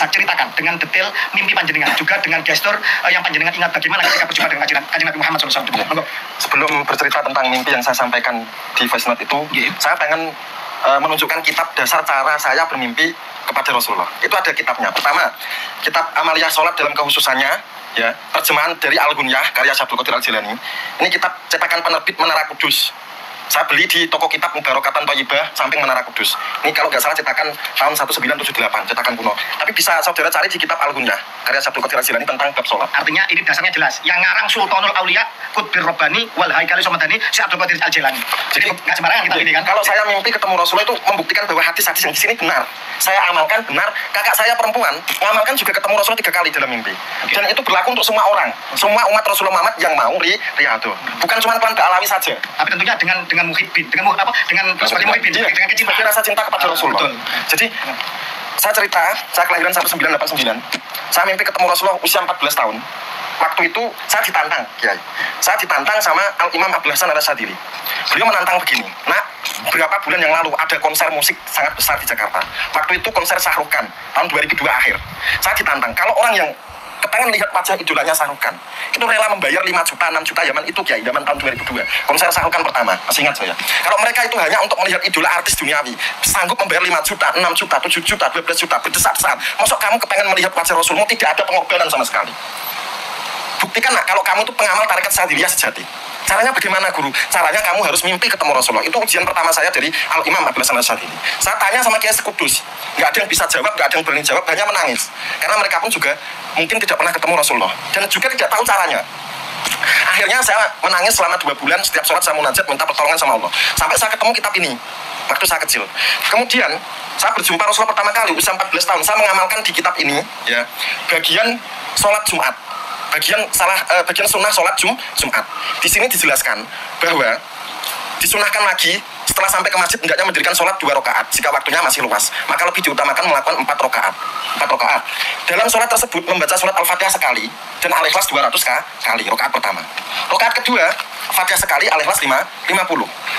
bisa ceritakan dengan detail mimpi panjenengan juga dengan gestur yang panjenengan ingat bagaimana ketika berjumpa dengan Kanjeng Nabi Muhammad SAW. Sebelum bercerita tentang mimpi yang saya sampaikan di voice note itu, saya pengen menunjukkan kitab dasar cara saya bermimpi kepada Rasulullah. Itu ada kitabnya. Pertama, kitab Amaliyah Sholat dalam kehususannya, ya, terjemahan dari Al-Ghunyah karya Syabdul Qadir Al-Jilani. Ini kitab cetakan penerbit Menara Kudus. Saya beli di toko kitab Mubarokatan Thayyibah samping Menara Kudus. Ini kalau nggak salah cetakan tahun 1978, cetakan kuno. Tapi bisa saudara cari di kitab Al-Ghunyah karya Syabdul Qadir Al-Jilani tentang bab sholat. Artinya ini dasarnya jelas. Yang ngarang Sultanul Auliya Qutbir Rabbani wal Haikali Somadani Syabdul Qadir Al-Jilani. Jadi nggak sembarangan kita ini kan. Kalau saya mimpi ketemu Rasulullah itu membuktikan bahwa hadis-hadis yang di sini benar. Saya amalkan benar. Kakak saya perempuan mengamalkan juga ketemu Rasulullah 3 kali dalam mimpi. Dan itu berlaku untuk semua orang, semua umat Rasulullah Muhammad yang mau riyadhah. Bukan cuma keluarga alawi saja. Tapi tentunya dengan muhibbin, dengan sebagai muhibbin, dengan kecintaan, rasa cinta kepada Rasulullah. Betul. Jadi saya cerita, saya kelahiran 1989. Saya mimpi ketemu Rasulullah usia 14 tahun. Waktu itu saya ditantang, Kiai. Saya ditantang sama Al-Imam Abdul Hasan Al-Asyadili. Beliau menantang begini, nak, berapa bulan yang lalu ada konser musik sangat besar di Jakarta. Waktu itu konser Shah Rukh Khan, tahun 2002 akhir. Saya ditantang, kalau orang yang kepengen lihat wajah idolanya Shah Rukh Khan, itu rela membayar 5 juta, 6 juta, zaman itu, Kiai, zaman tahun 2002. Konser Shah Rukh Khan pertama, masih ingat saya. Kalau mereka itu hanya untuk melihat idola artis duniawi, sanggup membayar 5 juta, 6 juta, 7 juta, 12 juta, berdesak-desakan. Masuk kamu kepengen melihat wajah Rasulmu, tidak ada pengorbanan sama sekali. Buktikan nak, kalau kamu itu pengamal tarekat Syadziliyah sejati. Caranya bagaimana, Guru? Caranya kamu harus mimpi ketemu Rasulullah. Itu ujian pertama saya dari Al-Imam Abdul Hasan Al-Asyadili. Saya tanya sama Kiai Sekudus, nggak ada yang bisa jawab, nggak ada yang berani jawab, hanya menangis. Karena mereka pun juga mungkin tidak pernah ketemu Rasulullah dan juga tidak tahu caranya. Akhirnya saya menangis selama 2 bulan, setiap sholat saya munajat minta pertolongan sama Allah. Sampai saya ketemu kitab ini waktu saya kecil. Kemudian saya berjumpa Rasulullah pertama kali usia 14 tahun. Saya mengamalkan di kitab ini, ya, bagian sholat Jumat. Bagian sunnah sholat Jumat. Di sini dijelaskan bahwa disunahkan lagi setelah sampai ke masjid hendaknya mendirikan sholat 2 rakaat jika waktunya masih luas. Maka lebih diutamakan melakukan 4 rakaat. Dalam sholat tersebut membaca surat Al-Fatihah sekali dan Al-Ikhlas 200 kali. Rakaat pertama. Rakaat kedua Fatihah sekali, Al-Ikhlas 50.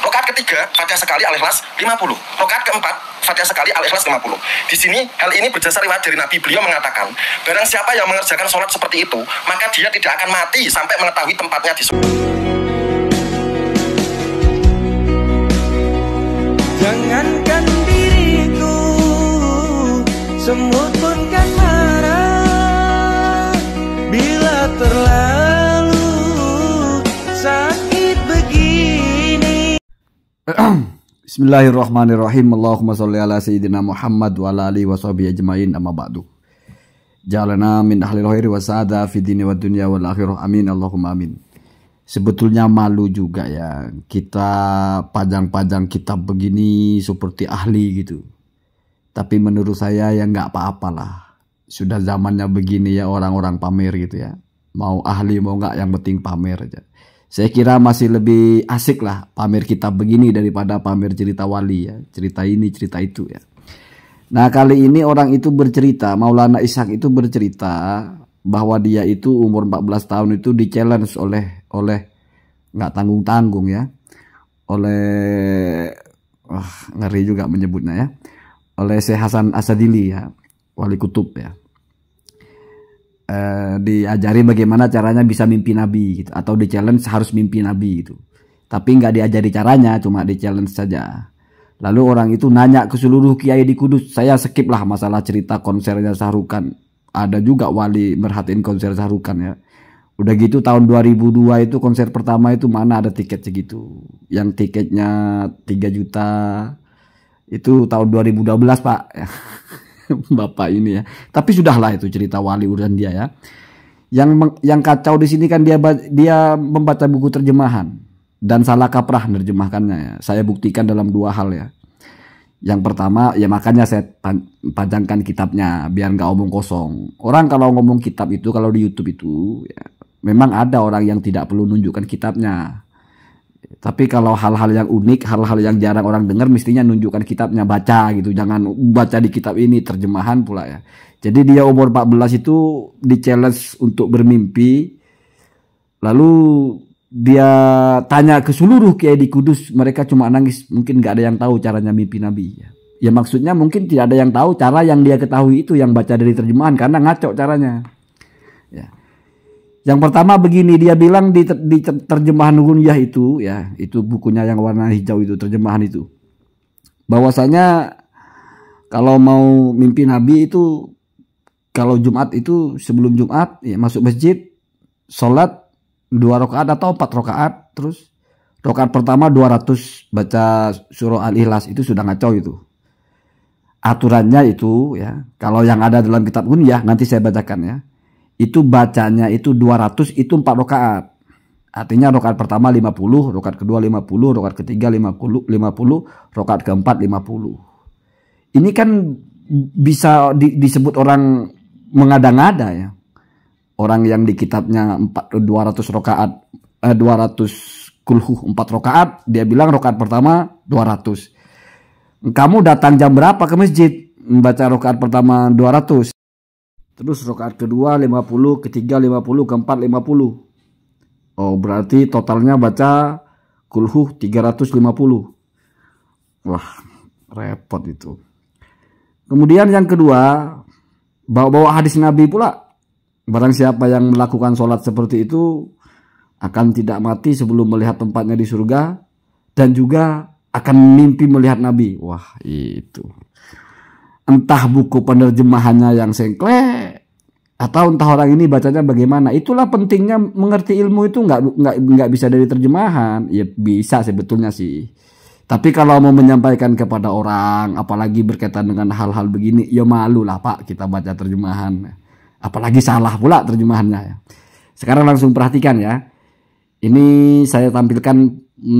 Rakaat ketiga Fatihah sekali, Al-Ikhlas 50. Rakaat keempat Fatihah sekali, Al-Ikhlas 50. Di sini hal ini berdasar riwayat dari Nabi. Beliau mengatakan, barang siapa yang mengerjakan sholat seperti itu, maka dia tidak akan mati sampai mengetahui tempatnya di surga. Jangankan diriku, semut pun kan marah bila terlalu sakit begini. Bismillahirrahmanirrahim. Allahumma sholli ala sayyidina Muhammad wa ala alihi wa sahbihi ajmain, amma ba'du. Jalana min ahlil khairi wa sa'ada fi dini wa dunya wal akhirah. Amin Allahumma amin. Sebetulnya malu juga ya kita pajang-pajang kitab begini seperti ahli gitu. Tapi menurut saya ya nggak apa-apalah. Sudah zamannya begini ya, orang-orang pamer gitu ya. Mau ahli mau nggak, yang penting pamer aja. Saya kira masih lebih asik lah pamer kitab begini daripada pamer cerita wali ya. Cerita ini cerita itu ya. Nah kali ini orang itu bercerita, Maulana Ishaq itu bercerita bahwa dia itu umur 14 tahun itu di challenge oleh nggak tanggung-tanggung ya, oleh ngeri juga menyebutnya ya, oleh Syekh Hasan Asadili ya, wali kutub ya, diajari bagaimana caranya bisa mimpi Nabi gitu, atau di challenge harus mimpi Nabi gitu, tapi nggak diajari caranya, cuma di challenge saja. Lalu orang itu nanya ke seluruh kiai di Kudus. Saya skip lah masalah cerita konsernya Shah Rukh Khan. Ada juga wali merhatiin konser Shah Rukh Khan ya. Udah gitu tahun 2002 itu konser pertama itu mana ada tiket segitu. Yang tiketnya 3 juta. Itu tahun 2012 Pak. Bapak ini ya. Tapi sudahlah itu cerita wali urusan dia ya. Yang kacau di sini kan dia membaca buku terjemahan dan salah kaprah menerjemahkannya ya. Saya buktikan dalam 2 hal ya. Yang pertama ya makanya saya pajangkan kitabnya biar nggak omong kosong. Orang kalau ngomong kitab itu kalau di YouTube itu ya, memang ada orang yang tidak perlu nunjukkan kitabnya. Tapi kalau hal-hal yang unik, hal-hal yang jarang orang dengar mestinya nunjukkan kitabnya, baca gitu. Jangan baca di kitab ini terjemahan pula ya. Jadi dia umur 14 itu di challenge untuk bermimpi. Lalu dia tanya ke seluruh kiai di Kudus, mereka cuma nangis, mungkin nggak ada yang tahu caranya mimpi Nabi ya. Ya maksudnya mungkin tidak ada yang tahu cara yang dia ketahui itu yang baca dari terjemahan karena ngaco caranya. Ya. Yang pertama begini, dia bilang di terjemahan Ghunyah itu, ya, itu bukunya yang warna hijau itu, terjemahan itu, bahwasanya kalau mau mimpi Nabi itu, kalau Jumat itu sebelum Jumat ya masuk masjid, sholat 2 rakaat atau 4 rakaat, terus rakaat pertama 200 baca surah Al-Ikhlas, itu sudah ngaco itu. Aturannya itu ya, kalau yang ada dalam kitab Ghunyah nanti saya bacakan ya. Itu bacanya itu 200, itu 4 rakaat. Artinya rakaat pertama 50, rakaat kedua 50, rakaat ketiga 50, rakaat keempat 50. Ini kan bisa disebut orang mengada-ngada ya. Orang yang di kitabnya 200 rakaat 200 kulhu 4 rakaat, dia bilang rakaat pertama 200. Kamu datang jam berapa ke masjid membaca rakaat pertama 200? Terus rakaat kedua 50, ketiga 50, keempat 50. Oh, berarti totalnya baca kulhu 350. Wah, repot itu. Kemudian yang kedua, bawa hadis Nabi pula. Barang siapa yang melakukan sholat seperti itu akan tidak mati sebelum melihat tempatnya di surga, dan juga akan mimpi melihat Nabi. Wah, itu. Entah buku penerjemahannya yang sengklek, atau entah orang ini bacanya bagaimana. Itulah pentingnya mengerti ilmu itu nggak bisa dari terjemahan. Ya bisa sebetulnya sih. Tapi kalau mau menyampaikan kepada orang, apalagi berkaitan dengan hal-hal begini, ya malu lah Pak kita baca terjemahan. Apalagi salah pula terjemahannya ya. Sekarang langsung perhatikan ya. Ini saya tampilkan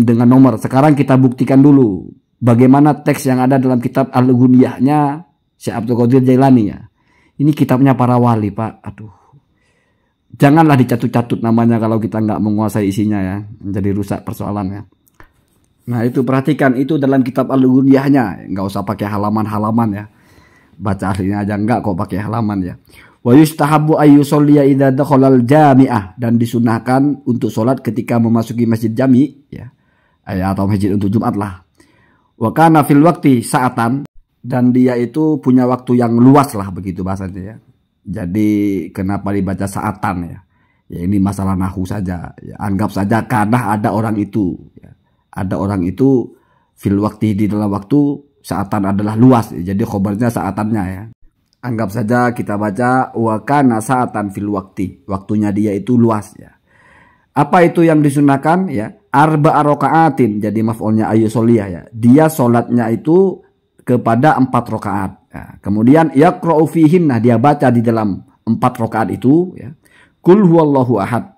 dengan nomor. Sekarang kita buktikan dulu bagaimana teks yang ada dalam kitab Al-Ghunyahnya Syekh Abdul Qadir Jailani ya. Ini kitabnya para wali Pak. Aduh. Janganlah dicatut-catut namanya kalau kita nggak menguasai isinya ya. Jadi rusak persoalannya. Nah itu perhatikan, itu dalam kitab Al-Ghunyahnya. Nggak usah pakai halaman-halaman ya. Baca aslinya aja nggak kok pakai halaman ya. Wa yustahabbu ayyusolliya idza dakhalal jami'ah, dan disunahkan untuk sholat ketika memasuki masjid jami ya. Atau masjid untuk Jumat lah. Wa kana fil waqti sa'atan, dan dia itu punya waktu yang luas lah begitu bahasanya ya. Jadi kenapa dibaca saatan ya? Ya ini masalah nahu saja. Ya, anggap saja karena ada orang itu ya. Ada orang itu fil waqti, di dalam waktu, saatan adalah luas ya. Jadi khobarnya saatannya ya. Anggap saja kita baca wa kana saatan fil waqti, waktunya dia itu luas ya. Apa itu yang disunahkan ya? Arba'a raka'atin, jadi maf'ulnya ayyusoliyah ya. Dia sholatnya itu kepada 4 rakaat. Ya. Kemudian yaqra'u fihinna, dia baca di dalam 4 rakaat itu ya. Qul huwallahu ahad,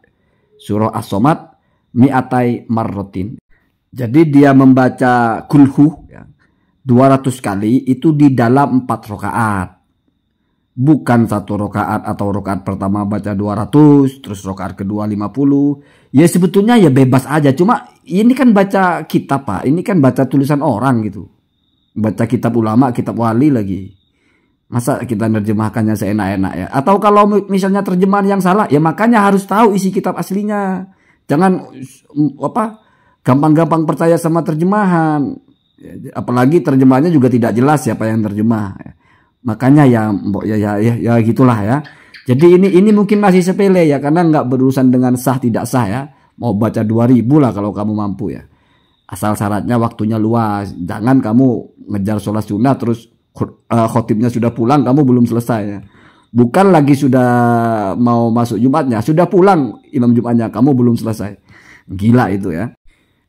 surah As-Somad mi'atai marrotin. Jadi dia membaca kulhu ya, 200 kali itu di dalam 4 rakaat. Bukan 1 rakaat atau rakaat pertama baca 200, terus rakaat kedua 50. Ya sebetulnya ya bebas aja. Cuma ini kan baca kitab Pak. Ini kan baca tulisan orang gitu. Baca kitab ulama, kitab wali lagi. Masa kita nerjemahkannya seenak-enak ya. Atau kalau misalnya terjemahan yang salah, ya makanya harus tahu isi kitab aslinya. Jangan gampang-gampang percaya sama terjemahan. Apalagi terjemahannya juga tidak jelas siapa yang terjemah. Makanya ya gitulah ya. Jadi ini mungkin masih sepele ya, karena nggak berurusan dengan sah tidak sah ya. Mau baca 2000 lah kalau kamu mampu ya. Asal syaratnya waktunya luas. Jangan kamu ngejar sholat sunnah terus khotibnya sudah pulang, kamu belum selesai ya. Bukan lagi sudah mau masuk Jumatnya, sudah pulang imam Jumatnya, kamu belum selesai. Gila itu ya.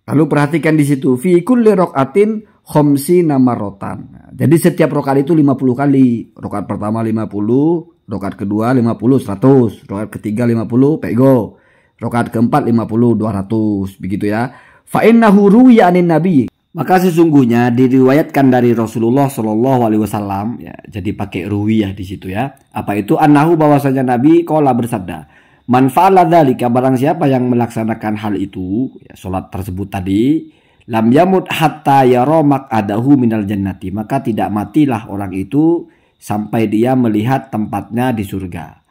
Lalu perhatikan di situ, fi kulli raqatin khamsina marratan. Jadi setiap rakaat itu 50 kali. Rakaat pertama 50, rakaat kedua 50, 100, rakaat ketiga 50, pego. Rakaat keempat 50, 200, begitu ya. Fa innahu ruwiya anin nabi. Maka sesungguhnya diriwayatkan dari Rasulullah Shallallahu alaihi wasallam ya. Jadi pakai ruwiyah di situ ya. Apa itu? Annahu, bahwasanya Nabi qala bersabda, man fa'ala dzalika, barang siapa yang melaksanakan hal itu, ya, salat tersebut tadi, lam yamut hatta yara maq'adahu minal jannati, maka tidak matilah orang itu sampai dia melihat tempatnya di surga.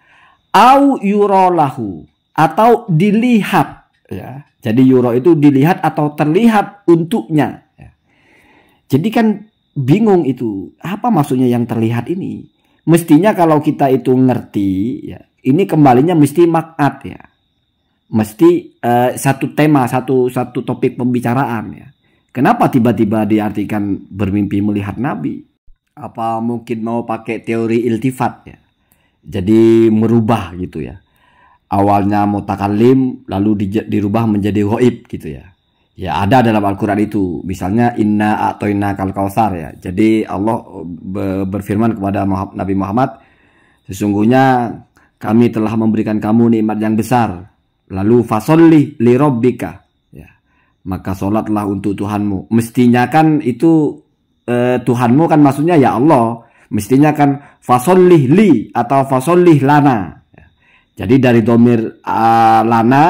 Au yurolahu, atau dilihat ya. Jadi yuro itu dilihat atau terlihat untuknya ya. Jadi kan bingung itu. Apa maksudnya yang terlihat ini? Mestinya kalau kita itu ngerti ya, ini kembalinya mesti mak'at ya. Mesti satu tema, satu topik pembicaraan ya. Kenapa tiba-tiba diartikan bermimpi melihat Nabi? Apa mungkin mau pakai teori iltifat ya? Jadi merubah gitu ya. Awalnya mutakallim lalu dirubah menjadi ghaib gitu ya. Ya ada dalam Al-Quran itu. Misalnya inna a'toina kal kautsar ya. Jadi Allah berfirman kepada Nabi Muhammad, sesungguhnya kami telah memberikan kamu nikmat yang besar. Lalu fasolli li rabbika ya. Maka sholatlah untuk Tuhanmu. Mestinya kan itu Tuhanmu kan maksudnya ya Allah. Mestinya kan fasolli li atau fasolli lana. Jadi dari domir lana,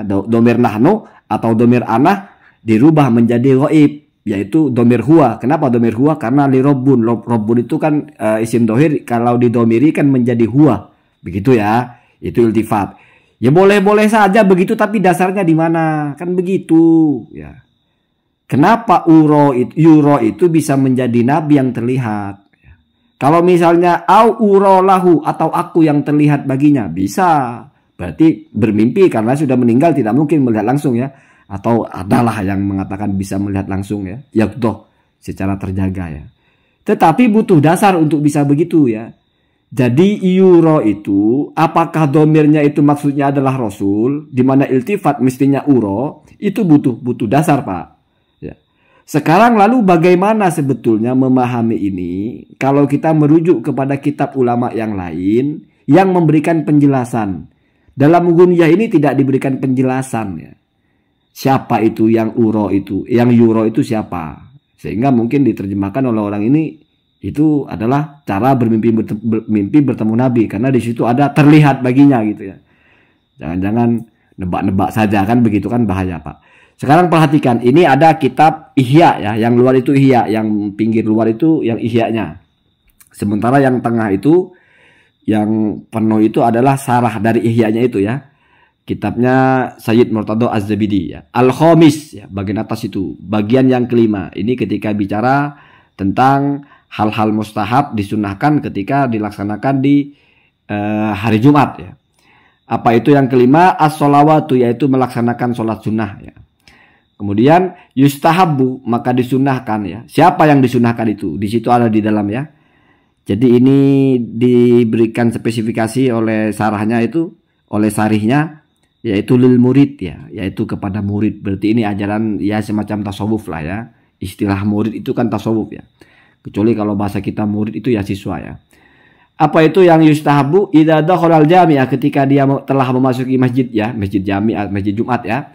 domir nahnu atau domir anah dirubah menjadi ghaib, yaitu domir huwa. Kenapa domir huwa? Karena li robbun. Robbun itu kan isim dohir, kalau didomiri kan menjadi huwa. Begitu ya, itu iltifat. Ya boleh-boleh saja begitu, tapi dasarnya di mana? Kan begitu ya. Kenapa yuro itu bisa menjadi nabi yang terlihat? Kalau misalnya au urolahu atau aku yang terlihat baginya, bisa. Berarti bermimpi karena sudah meninggal tidak mungkin melihat langsung ya. Atau adalah yang mengatakan bisa melihat langsung ya. Ya toh secara terjaga ya. Tetapi butuh dasar untuk bisa begitu ya. Jadi yuro itu apakah domirnya itu maksudnya adalah Rasul, di mana iltifat mestinya uro, itu butuh dasar Pak. Sekarang lalu bagaimana sebetulnya memahami ini kalau kita merujuk kepada kitab ulama yang lain yang memberikan penjelasan. Dalam Gunyah ini tidak diberikan penjelasan ya. Siapa itu yang uro itu, yang yuro itu siapa? Sehingga mungkin diterjemahkan oleh orang ini itu adalah cara bermimpi bertemu Nabi karena di situ ada terlihat baginya gitu ya. Jangan-jangan nebak-nebak saja kan begitu kan bahaya Pak. Sekarang perhatikan, ini ada kitab Ihya ya, yang luar itu Ihya, yang pinggir luar itu yang Ihya-nya. Sementara yang tengah itu, yang penuh itu adalah sarah dari Ihya-nya itu ya. Kitabnya Sayyid Murtado Az-Zabidi ya. Al-Khamis ya, bagian atas itu, bagian yang kelima. Ini ketika bicara tentang hal-hal mustahab disunahkan ketika dilaksanakan di hari Jumat ya. Apa itu yang kelima? As-sholawatu, yaitu melaksanakan sholat sunnah ya. Kemudian yustahabu, maka disunahkan ya. Siapa yang disunahkan itu? Di situ ada di dalam ya. Jadi ini diberikan spesifikasi oleh sarahnya itu, oleh sarihnya, yaitu lil murid ya, yaitu kepada murid. Berarti ini ajaran ya semacam tasawuf lah ya. Istilah murid itu kan tasawuf ya. Kecuali kalau bahasa kita murid itu ya siswa ya. Apa itu yang yustahabu? Idza dakhalal jami'ah, ketika dia telah memasuki masjid ya, masjid jami'ah, masjid Jumat ya.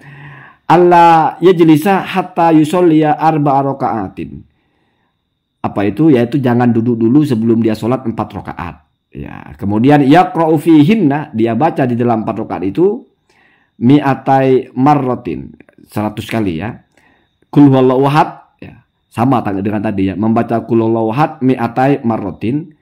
Allah yajlisa hatta yusolliya arba'a raka'atin. Apa itu? Yaitu jangan duduk dulu sebelum dia sholat 4 rakaat. Ya, kemudian yaqra'u fihinna, dia baca di dalam 4 rakaat itu mi'atai marratin, 100 kali ya. Qul huwallahu ahad ya. Sama dengan tadi ya, membaca qul huwallahu ahad mi'atai marratin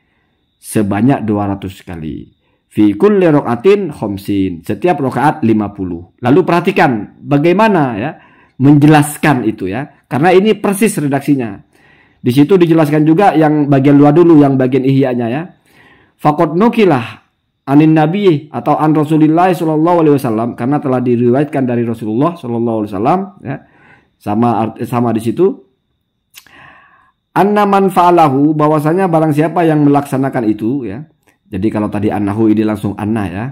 sebanyak 200 kali. Fi kulli rakaatin khamsin, setiap rakaat 50. Lalu perhatikan bagaimana ya menjelaskan itu ya. Karena ini persis redaksinya. Di situ dijelaskan juga yang bagian luar dulu, yang bagian ihya'nya ya. Faqad nukilah anin nabi atau an Rasulillah sallallahu alaihi wasallam, karena telah diriwayatkan dari Rasulullah sallallahu alaihi wasallam ya. Sama di situ. Anna man fa'alahu, bahwasanya barang siapa yang melaksanakan itu ya. Jadi kalau tadi annahu ini langsung anna ya.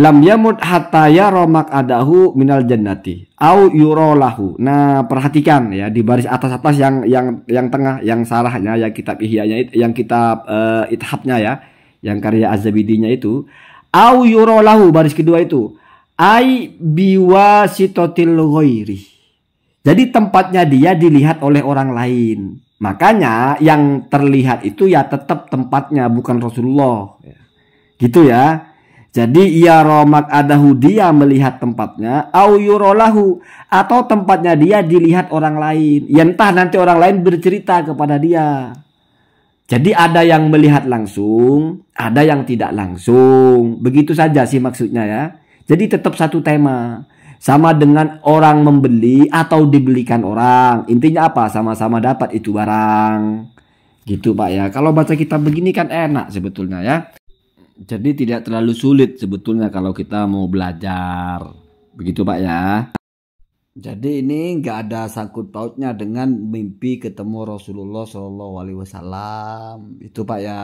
Lam yamut hatta yara maq'adahu minal jannati au yurolahu. Nah, perhatikan ya di baris atas-atas yang tengah, yang sarahnya, yang kitab Ihya'nya, yang kitab Ithafnya ya, yang karya Az-Zabidinya itu. Au yurolahu, baris kedua itu. Ai biwasitotil ghairi. Jadi tempatnya dia dilihat oleh orang lain. Makanya yang terlihat itu ya tetap tempatnya, bukan Rasulullah. Gitu ya. Jadi ya romak adahu, dia melihat tempatnya, au yurolahu, atau tempatnya dia dilihat orang lain. Ya entah nanti orang lain bercerita kepada dia. Jadi ada yang melihat langsung, ada yang tidak langsung. Begitu saja sih maksudnya ya. Jadi tetap satu tema. sama dengan orang membeli atau dibelikan orang. Intinya apa? Sama-sama dapat itu barang. Gitu Pak ya. Kalau baca kitab begini kan enak sebetulnya ya. Jadi tidak terlalu sulit sebetulnya kalau kita mau belajar. Begitu Pak ya. Jadi ini nggak ada sangkut pautnya dengan mimpi ketemu Rasulullah SAW. Itu Pak ya.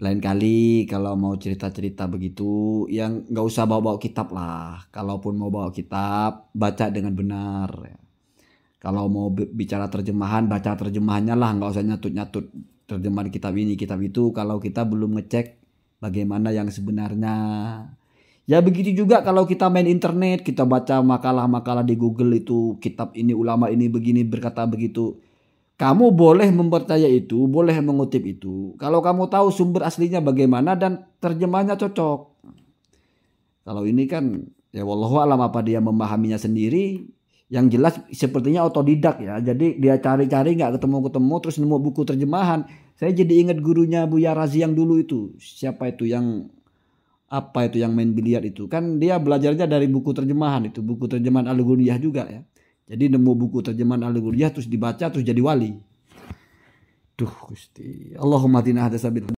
Lain kali kalau mau cerita-cerita begitu, yang nggak usah bawa-bawa kitab lah. Kalaupun mau bawa kitab, baca dengan benar. Kalau mau bicara terjemahan, baca terjemahannya lah. Nggak usah nyatut-nyatut terjemahan kitab ini, kitab itu. Kalau kita belum ngecek bagaimana yang sebenarnya. Ya begitu juga kalau kita main internet, kita baca makalah-makalah di Google itu, kitab ini, ulama ini begini berkata begitu. Kamu boleh mempercaya itu, boleh mengutip itu. Kalau kamu tahu sumber aslinya bagaimana dan terjemahnya cocok. Kalau ini kan, ya wallahu alam apa dia memahaminya sendiri. Yang jelas sepertinya otodidak ya. Jadi dia cari-cari nggak ketemu-ketemu terus nemu buku terjemahan. Saya jadi ingat gurunya Buya Razi yang dulu itu. Siapa itu yang, apa itu yang main biliar itu. Kan dia belajarnya dari buku terjemahan itu. Buku terjemahan Al-Ghuniyah juga ya. Jadi nemu buku terjemahan Al-Ghuniyah terus dibaca terus jadi wali. Duh Gusti. Allahumma tina hadasabil.